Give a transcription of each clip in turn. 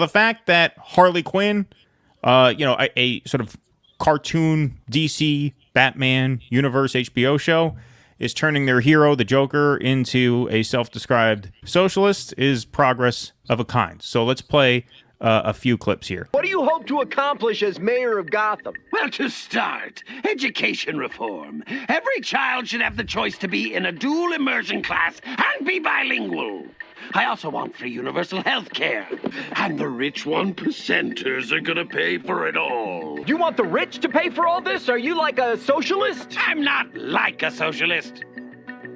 The fact that Harley Quinn, a sort of cartoon DC Batman universe HBO show, is turning their hero, the Joker, into a self-described socialist is progress of a kind. So let's play a few clips here. What do you hope to accomplish as mayor of Gotham? Well, to start, education reform. Every child should have the choice to be in a dual immersion class and be bilingual. I also want free universal health care. And the rich 1%ers are gonna pay for it all. You want the rich to pay for all this? Are you like a socialist? I'm not like a socialist.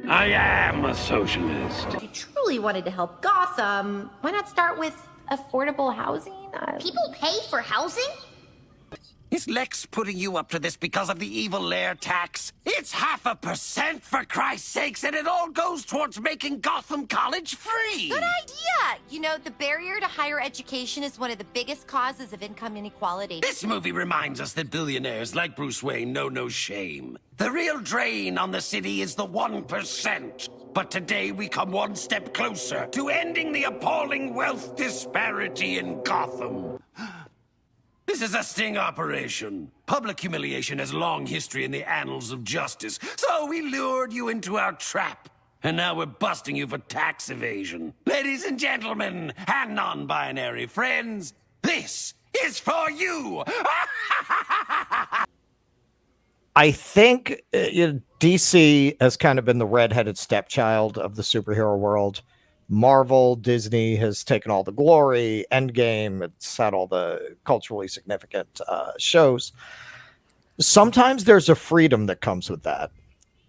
I am a socialist. If you truly wanted to help Gotham, why not start with affordable housing? People pay for housing? Is Lex putting you up to this because of the evil lair tax? It's 0.5%, for Christ's sakes, and it all goes towards making Gotham College free. Good idea! You know, the barrier to higher education is one of the biggest causes of income inequality. This movie reminds us that billionaires like Bruce Wayne know no shame. The real drain on the city is the 1%. But today we come one step closer to ending the appalling wealth disparity in Gotham. This is a sting operation. Public humiliation has long history in the annals of justice, so we lured you into our trap. And now we're busting you for tax evasion. Ladies and gentlemen, and non-binary friends, this is for you! I think DC has kind of been the redheaded stepchild of the superhero world. Marvel, Disney has taken all the glory. Endgame, it's had all the culturally significant shows. Sometimes there's a freedom that comes with that.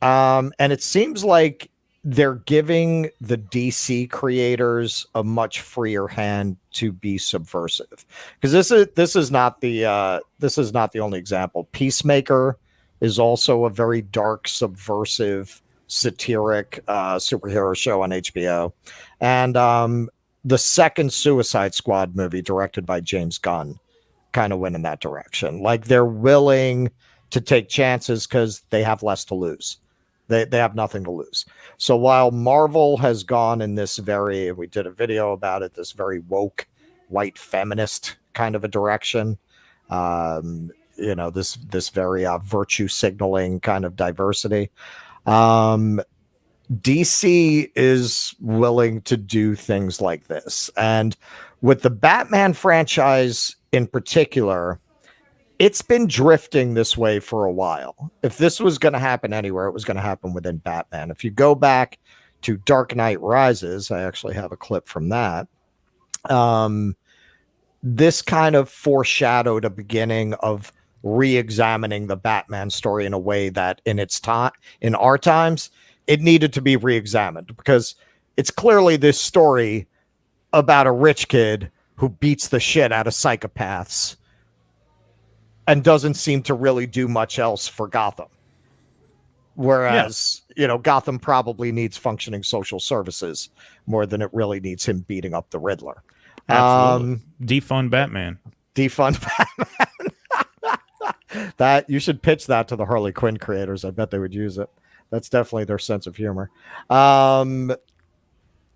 And it seems like they're giving the DC creators a much freer hand to be subversive. Because this is not the only example. Peacemaker is also a very dark, subversive, satiric superhero show on HBO. And the second Suicide Squad movie, directed by James Gunn, kind of went in that direction. Like, they're willing to take chances because they have less to lose. They have nothing to lose. So while Marvel has gone in this very, we did a video about it, this very woke, white feminist kind of a direction, this very virtue signaling kind of diversity. DC is willing to do things like this. And with the Batman franchise in particular, it's been drifting this way for a while. If this was going to happen anywhere, it was going to happen within Batman. If you go back to Dark Knight Rises, I actually have a clip from that. This kind of foreshadowed a beginning of re-examining the Batman story in a way that in our times, it needed to be re-examined, because it's clearly this story about a rich kid who beats the shit out of psychopaths and doesn't seem to really do much else for Gotham. Whereas, Gotham probably needs functioning social services more than it really needs him beating up the Riddler. Absolutely. Defund Batman. Defund Batman. That you should pitch that to the Harley Quinn creators. I bet they would use it. That's definitely their sense of humor.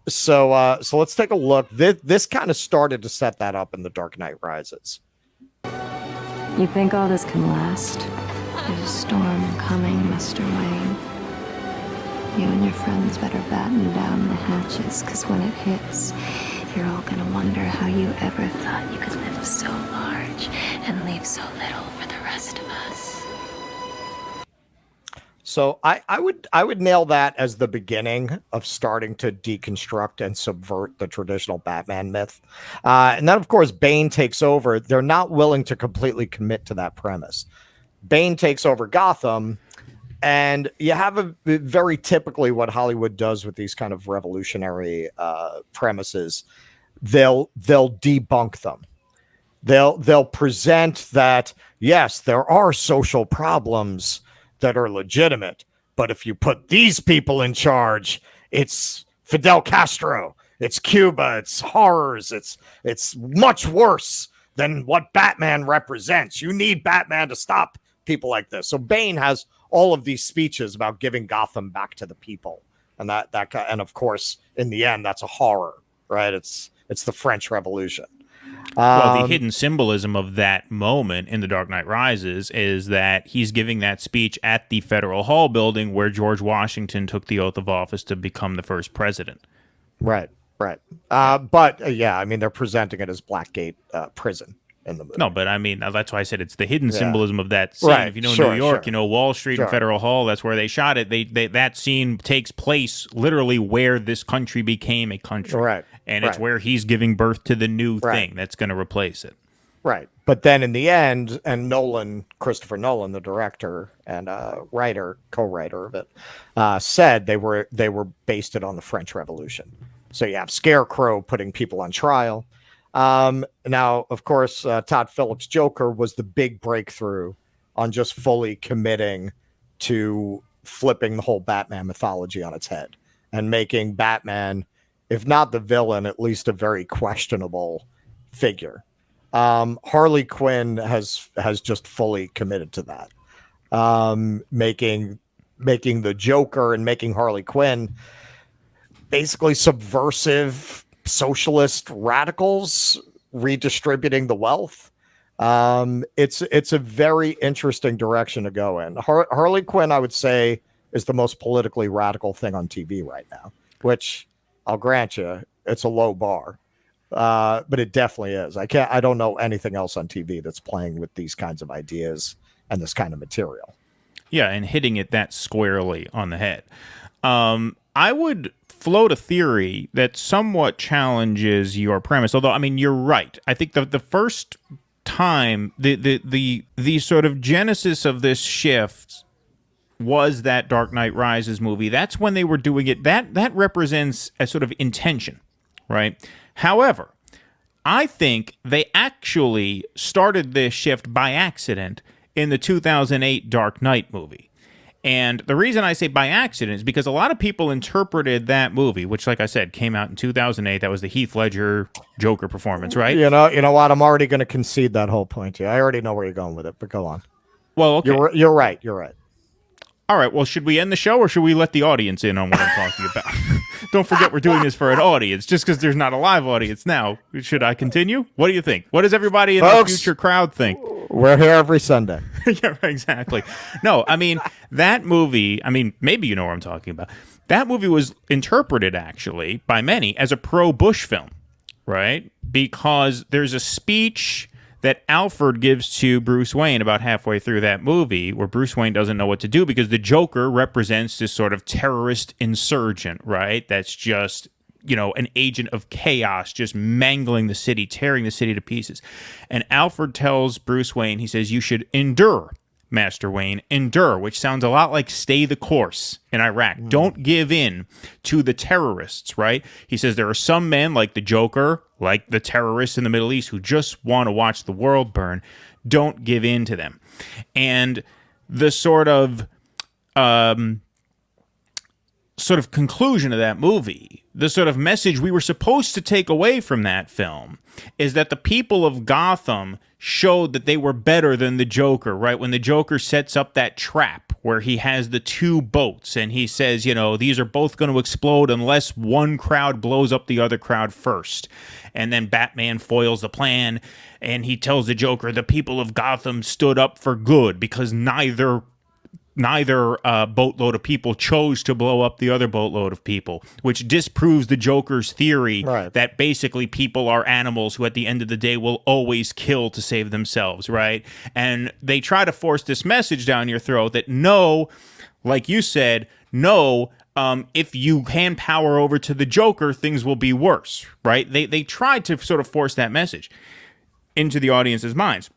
So let's take a look. This kind of started to set that up in The Dark Knight Rises. You think all this can last? There's a storm coming, Mr. Wayne. You and your friends better batten down the hatches, because when it hits, you're all gonna wonder how you ever thought you could live so large and leave so little for the rest of us. So I would nail that as the beginning of starting to deconstruct and subvert the traditional Batman myth. And then, of course, Bane takes over. They're not willing to completely commit to that premise. Bane takes over Gotham, and you have a very typically what Hollywood does with these kind of revolutionary premises. They'll debunk them. They'll present that, yes, there are social problems that are legitimate, but if you put these people in charge, it's Fidel Castro, it's Cuba, it's horrors, it's much worse than what Batman represents. You need Batman to stop people like this. So Bane has all of these speeches about giving Gotham back to the people, and and of course, in the end, that's a horror, right? It's the French Revolution. Well, the hidden symbolism of that moment in The Dark Knight Rises is that he's giving that speech at the Federal Hall building where George Washington took the oath of office to become the first president. Right. But yeah, I mean, they're presenting it as Blackgate prison in the movie. No, but I mean, that's why I said it's the hidden symbolism of that scene. Right. If you know Sure, New York, sure. you know Wall Street and Federal Hall, that's where they shot it. That scene takes place literally where this country became a country. Right. And it's where he's giving birth to the new thing that's going to replace it. Right. But then in the end, and Christopher Nolan, the director and co-writer of it, said they were based it on the French Revolution. So you have Scarecrow putting people on trial. Now, of course, Todd Phillips' Joker was the big breakthrough on just fully committing to flipping the whole Batman mythology on its head and making Batman, if not the villain, at least a very questionable figure. Harley Quinn has just fully committed to that, making the Joker and making Harley Quinn basically subversive socialist radicals redistributing the wealth. It's a very interesting direction to go in. Harley Quinn, I would say, is the most politically radical thing on TV right now, which I'll grant you, it's a low bar. But it definitely is. I don't know anything else on TV that's playing with these kinds of ideas and this kind of material. Yeah, and hitting it that squarely on the head. I would float a theory that somewhat challenges your premise. Although, I mean, you're right. I think the first time the sort of genesis of this shift was that Dark Knight Rises movie. That's when they were doing it. That represents a sort of intention, right? However, I think they actually started this shift by accident in the 2008 Dark Knight movie. And the reason I say by accident is because a lot of people interpreted that movie, which, like I said, came out in 2008. That was the Heath Ledger Joker performance, right? You know what? I'm already going to concede that whole point to you. I already know where you're going with it, but go on. Well, okay. You're right. All right, well, should we end the show or should we let the audience in on what I'm talking about? Don't forget we're doing this for an audience, just because there's not a live audience now. Should I continue? What do you think? What does everybody in the future crowd think? We're here every Sunday. Yeah, exactly. No, I mean, that movie, maybe you know what I'm talking about. That movie was interpreted, actually, by many as a pro-Bush film, right? Because there's a speech that Alfred gives to Bruce Wayne about halfway through that movie where Bruce Wayne doesn't know what to do because the Joker represents this sort of terrorist insurgent, right? That's just, an agent of chaos, just mangling the city, tearing the city to pieces. And Alfred tells Bruce Wayne, he says, you should endure, Master Wayne, endure, which sounds a lot like stay the course in Iraq. Don't give in to the terrorists, right? He says there are some men like the Joker, like the terrorists in the Middle East who just want to watch the world burn. Don't give in to them. And the sort of conclusion of that movie, the sort of message we were supposed to take away from that film is that the people of Gotham showed that they were better than the Joker, right? When the Joker sets up that trap where he has the two boats and he says, these are both going to explode unless one crowd blows up the other crowd first. And then Batman foils the plan and he tells the Joker the people of Gotham stood up for good because neither boatload of people chose to blow up the other boatload of people, which disproves the Joker's theory that basically people are animals who at the end of the day will always kill to save themselves, right? And they try to force this message down your throat that no, like you said, no, if you hand power over to the Joker, things will be worse, right? They tried to sort of force that message into the audience's minds.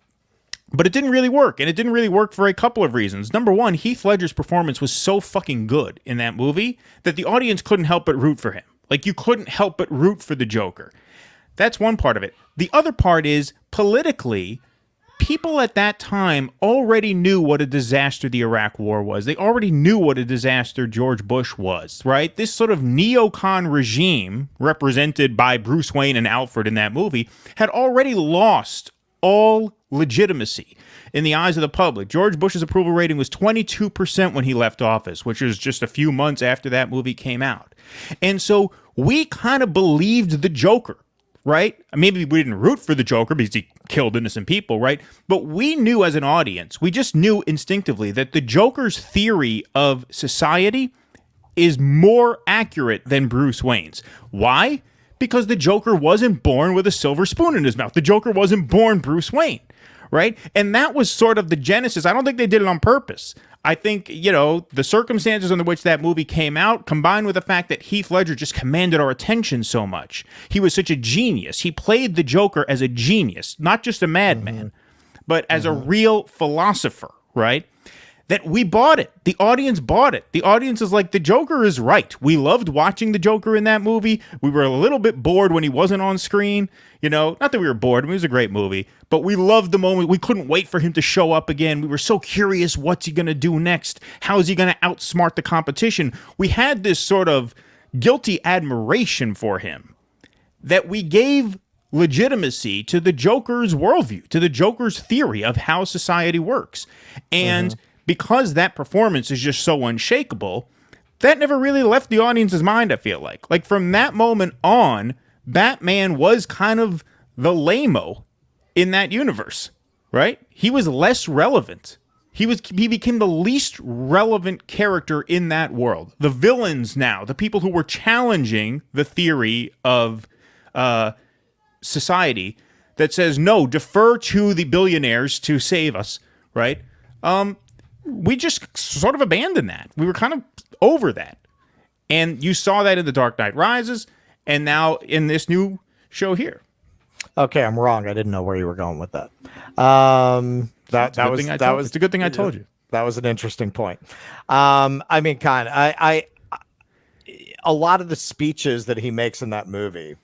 But it didn't really work, and it didn't really work for a couple of reasons. Number one, Heath Ledger's performance was so fucking good in that movie that the audience couldn't help but root for him. Like, you couldn't help but root for the Joker. That's one part of it. The other part is, politically, people at that time already knew what a disaster the Iraq War was. They already knew what a disaster George Bush was, right? This sort of neocon regime, represented by Bruce Wayne and Alfred in that movie, had already lost all legitimacy in the eyes of the public. George Bush's approval rating was 22% when he left office, which was just a few months after that movie came out. And so we kind of believed the Joker right? Maybe we didn't root for the Joker because he killed innocent people, right? But we knew as an audience, we just knew instinctively that the Joker's theory of society is more accurate than Bruce Wayne's. Why? Because the Joker wasn't born with a silver spoon in his mouth. The Joker wasn't born Bruce Wayne, right? And that was sort of the genesis. I don't think they did it on purpose. I think, the circumstances under which that movie came out, combined with the fact that Heath Ledger just commanded our attention so much. He was such a genius. He played the Joker as a genius, not just a madman, but as a real philosopher, right? That we bought it. The audience bought it. The audience is like, the Joker is right. We loved watching the Joker in that movie. We were a little bit bored when he wasn't on screen. Not that we were bored. I mean, it was a great movie. But we loved the moment. We couldn't wait for him to show up again. We were so curious, what's he going to do next? How is he going to outsmart the competition? We had this sort of guilty admiration for him that we gave legitimacy to the Joker's worldview, to the Joker's theory of how society works. And because that performance is just so unshakable, that never really left the audience's mind, I feel like. Like, from that moment on, Batman was kind of the lame-o in that universe, right? He was less relevant. He became the least relevant character in that world. The villains now, the people who were challenging the theory of society that says, no, defer to the billionaires to save us, right? We just sort of abandoned that. We were kind of over that. And you saw that in The Dark Knight Rises, and now in this new show here. Okay, I'm wrong. I didn't know where you were going with that. It's a good thing I told you. That was an interesting point. I mean, kind of. A lot of the speeches that he makes in that movie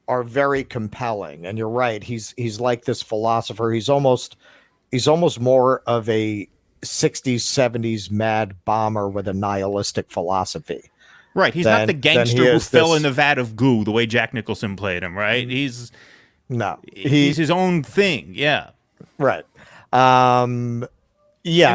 are very compelling, and you're right. He's like this philosopher. He's almost more of a 60s, 70s mad bomber with a nihilistic philosophy. Right. He's not the gangster who fell in the vat of goo the way Jack Nicholson played him, right? He's his own thing. Yeah. Right. Yeah. And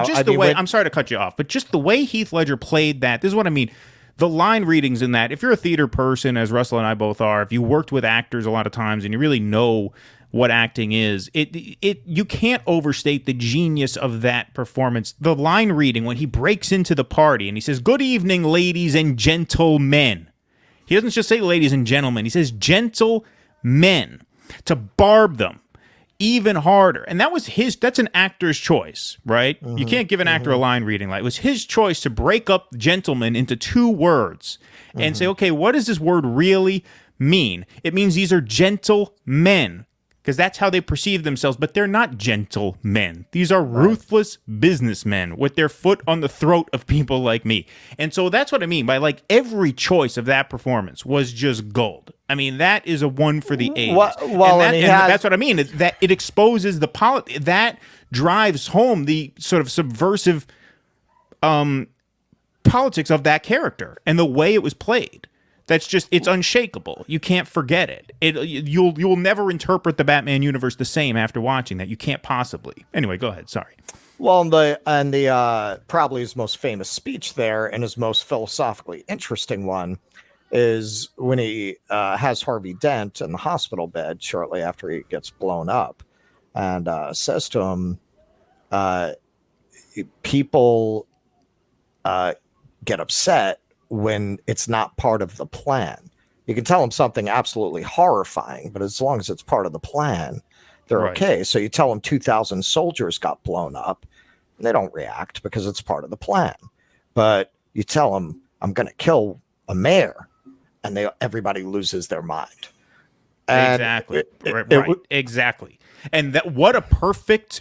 just I'm sorry to cut you off, but just the way Heath Ledger played that, this is what I mean. The line readings in that, if you're a theater person, as Russell and I both are, if you worked with actors a lot of times and you really know what acting is, you can't overstate the genius of that performance. The line reading when he breaks into the party and he says, "Good evening, ladies and gentlemen." He doesn't just say ladies and gentlemen. He says gentlemen, to barb them even harder. And that's an actor's choice, right? You can't give an actor a line reading. It was his choice to break up gentlemen into two words and say, okay, what does this word really mean? It means these are gentle men, because that's how they perceive themselves, but they're not gentle men. These are ruthless businessmen with their foot on the throat of people like me. And so that's what I mean by, every choice of that performance was just gold. I mean, that is a one for the ages. That's what I mean. That it exposes the that drives home the sort of subversive politics of that character and the way it was played. That's just, it's unshakable. You can't forget it. You'll never interpret the Batman universe the same after watching that. You can't possibly. Anyway, go ahead. Sorry. Well, the probably his most famous speech there, and his most philosophically interesting one, is when he has Harvey Dent in the hospital bed shortly after he gets blown up, and says to him, people get upset when it's not part of the plan. You can tell them something absolutely horrifying, but as long as it's part of the plan, they're okay. So you tell them 2,000 soldiers got blown up, and they don't react because it's part of the plan. But you tell them, I'm going to kill a mayor, and everybody loses their mind. And exactly. Exactly. And what a perfect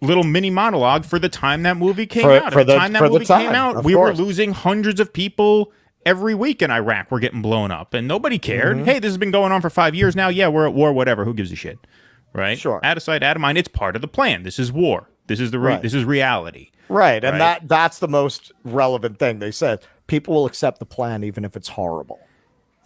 little mini monologue for the time that movie came out. At the time that movie came out, we were losing hundreds of people every week in Iraq. We're getting blown up, and nobody cared. Hey, this has been going on for 5 years now. Yeah, we're at war. Whatever. Who gives a shit? Right? Sure. Out of sight, out of mind. It's part of the plan. This is war. This is this is reality. Right. And that's the most relevant thing. They said people will accept the plan even if it's horrible.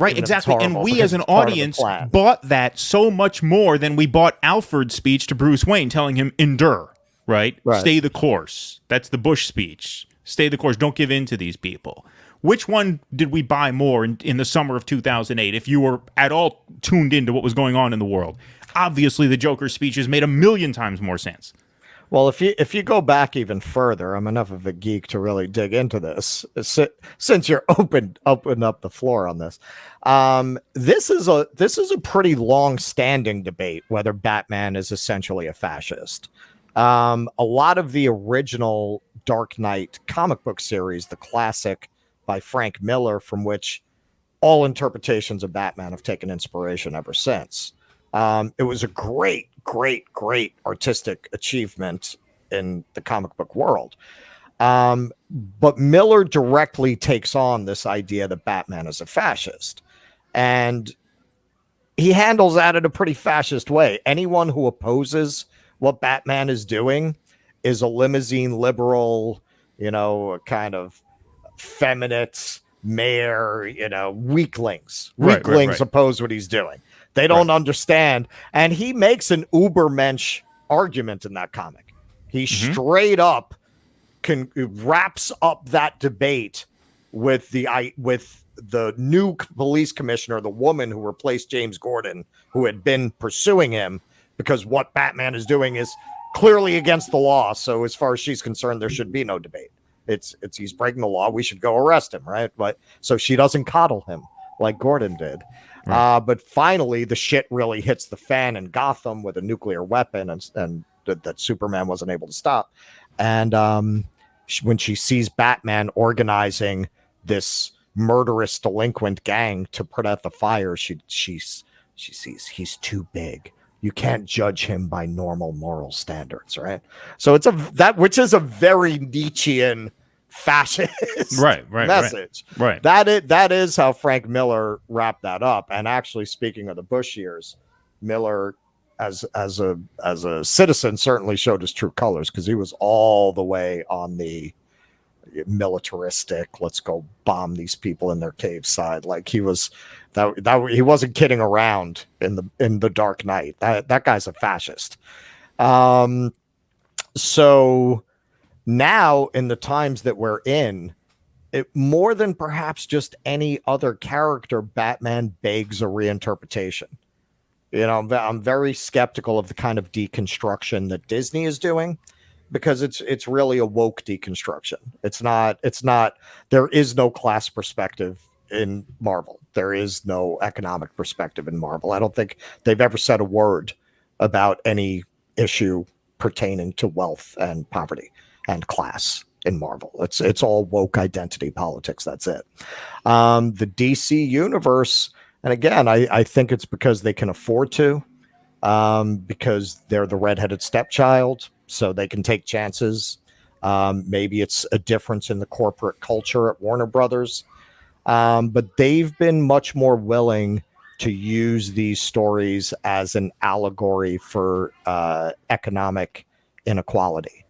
Right, exactly. And we as an audience bought that so much more than we bought Alfred's speech to Bruce Wayne telling him endure. Right? Stay the course. That's the Bush speech. Stay the course. Don't give in to these people. which one did we buy more in the summer of 2008? If you were at all tuned into what was going on in the world, obviously the Joker's speeches made a million times more sense. Well, if you go back even further, I'm enough of a geek to really dig into this. Since you're open up the floor on this, this is a pretty long-standing debate whether Batman is essentially a fascist. A lot of the original Dark Knight comic book series, the classic by Frank Miller, from which all interpretations of Batman have taken inspiration ever since. It was a great artistic achievement in the comic book world. But Miller directly takes on this idea that Batman is a fascist. And he handles that in a pretty fascist way. Anyone who opposes what Batman is doing is a limousine liberal, a kind of feminist mayor, weaklings. Weaklings oppose what he's doing. They don't understand. And he makes an ubermensch argument in that comic. He straight up wraps up that debate with the new police commissioner, the woman who replaced James Gordon, who had been pursuing him, because what Batman is doing is clearly against the law. So as far as she's concerned, there should be no debate. It's he's breaking the law. We should go arrest him, right? But so she doesn't coddle him like Gordon did. Right. But finally, the shit really hits the fan in Gotham with a nuclear weapon, and that Superman wasn't able to stop. And when she sees Batman organizing this murderous delinquent gang to put out the fire, she sees he's too big. You can't judge him by normal moral standards, right? So which is a very Nietzschean fascist message. Right. That is how Frank Miller wrapped that up. And actually, speaking of the Bush years, Miller, as a citizen, certainly showed his true colors, because he was all the way on the militaristic, let's go bomb these people in their cave side. Like he was that he wasn't kidding around in the Dark Knight. That guy's a fascist. So now, in the times that we're in, more than perhaps just any other character, Batman begs a reinterpretation. I'm very skeptical of the kind of deconstruction that Disney is doing, because it's really a woke deconstruction. It's not, there is no class perspective in Marvel. There is no economic perspective in Marvel. I don't think they've ever said a word about any issue pertaining to wealth and poverty and class in Marvel. It's all woke identity politics. That's it. The DC universe, and again, I think it's because they can afford to, because they're the redheaded stepchild, so they can take chances. Maybe it's a difference in the corporate culture at Warner Brothers, but they've been much more willing to use these stories as an allegory for economic inequality.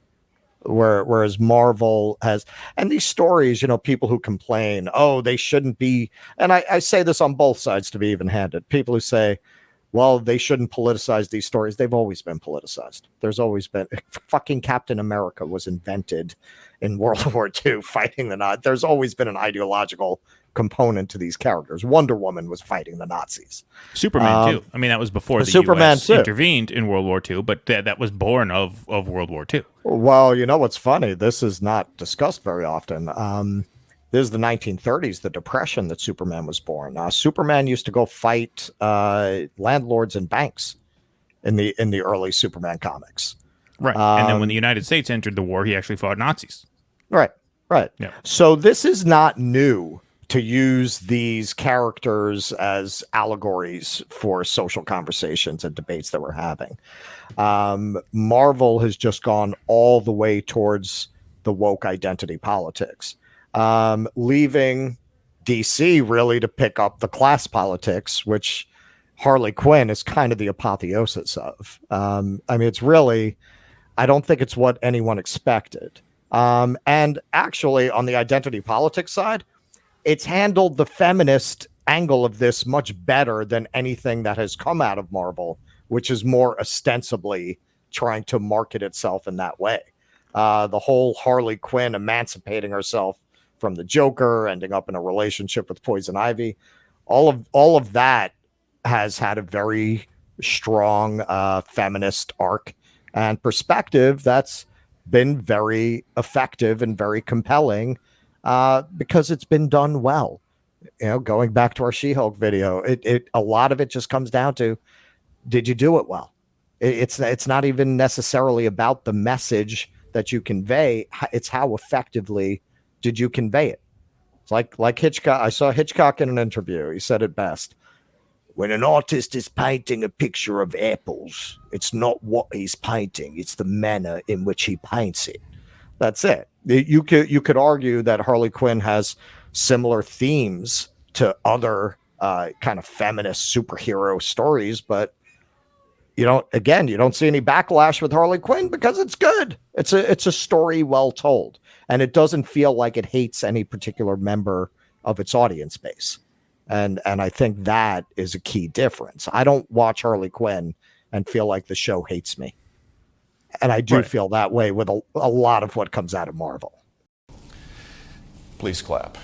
Whereas Marvel has, and these stories, people who complain, oh, they shouldn't be, and I say this on both sides to be even-handed. People who say, well, they shouldn't politicize these stories. They've always been politicized. There's always been, fucking Captain America was invented in World War II fighting the Nazis. There's always been an ideological component to these characters. Wonder Woman was fighting the Nazis. Superman too. I mean, that was before the Superman US intervened in World War II, but that was born of World War II. Well, what's funny? This is not discussed very often. This is the 1930s, the Depression, that Superman was born. Superman used to go fight landlords and banks in the early Superman comics. Right. And then when the United States entered the war, he actually fought Nazis. Right. Yeah. So this is not new to use these characters as allegories for social conversations and debates that we're having. Marvel has just gone all the way towards the woke identity politics, leaving DC really to pick up the class politics, which Harley Quinn is kind of the apotheosis of. It's really, I don't think it's what anyone expected. And actually, on the identity politics side, it's handled the feminist angle of this much better than anything that has come out of Marvel, which is more ostensibly trying to market itself in that way. The whole Harley Quinn emancipating herself from the Joker, ending up in a relationship with Poison Ivy. All of that has had a very strong feminist arc and perspective that's been very effective and very compelling because it's been done well. Going back to our She-Hulk video, it a lot of it just comes down to, did you do it well? It's not even necessarily about the message that you convey. It's how effectively did you convey it. It's like Hitchcock. I saw Hitchcock in an interview. He said it best. When an artist is painting a picture of apples, it's not what he's painting, it's the manner in which he paints it. That's it. You could argue that Harley Quinn has similar themes to other kind of feminist superhero stories, but you don't see any backlash with Harley Quinn because it's good. It's a story well told, and it doesn't feel like it hates any particular member of its audience base. And I think that is a key difference. I don't watch Harley Quinn and feel like the show hates me. And I do feel that way with a lot of what comes out of Marvel. Please clap.